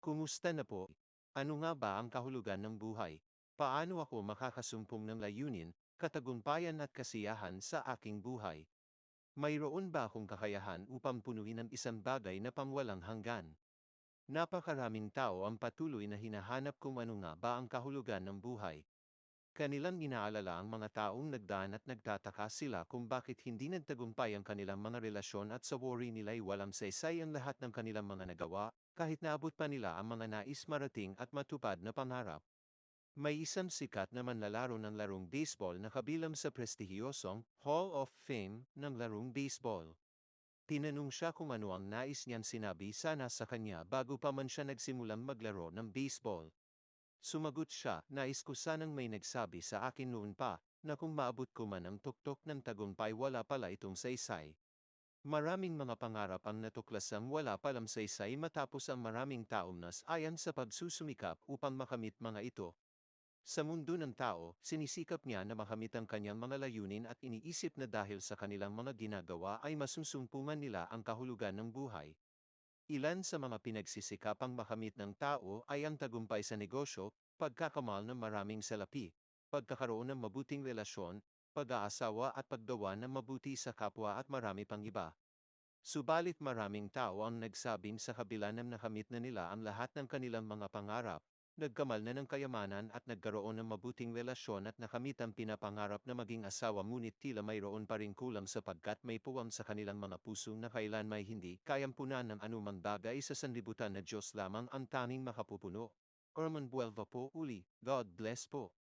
Kumusta na po? Ano nga ba ang kahulugan ng buhay? Paano ako makakasumpong ng layunin, katagumpayan at kasiyahan sa aking buhay? Mayroon ba akong kakayahan upang punuin ang isang bagay na pangwalang hanggan? Napakaraming tao ang patuloy na hinahanap kung ano nga ba ang kahulugan ng buhay. Kanilang inaalala ang mga taong nagdaan at nagtataka sila kung bakit hindi nagtagumpay ang kanilang mga relasyon at sa worry nila'y walang saysay ang lahat ng kanilang mga nagawa, kahit naabot pa nila ang mga nais marating at matupad na pangarap. May isang sikat na manlalaro ng larong baseball na kabilang sa prestihiyosong Hall of Fame ng larong baseball. Tinanong siya kung ano ang nais niyang sinabi sana sa kanya bago pa man siya nagsimulang maglaro ng baseball. Sumagot siya, nais ko sanang may nagsabi sa akin noon pa, na kung maabot ko man ang tuktok ng tagumpay wala pala itong saysay. Maraming mga pangarap ang natuklasang wala palang saysay matapos ang maraming taong nas ayan sa pagsusumikap upang makamit mga ito. Sa mundo ng tao, sinisikap niya na makamit ang kanyang mga layunin at iniisip na dahil sa kanilang mga ginagawa ay masusumpungan nila ang kahulugan ng buhay. Ilan sa mga pinagsisikapang makamit ng tao ay ang tagumpay sa negosyo, pagkakamal ng maraming salapi, pagkakaroon ng mabuting relasyon, pag-aasawa at paggawa ng mabuti sa kapwa at marami pang iba. Subalit maraming tao ang nagsabing sa kabila ng nakamit na nila ang lahat ng kanilang mga pangarap, nagkamal na ng kayamanan at nagkaroon ng mabuting relasyon at nakamit ang pinapangarap na maging asawa ngunit tila mayroon pa rin kulang sapagkat may puwang sa kanilang mga puso na kailan may hindi kayang punan ng anumang bagay sa sanlibutan na Diyos lamang ang tanging makapupuno. Orman Buelva po uli, God bless po.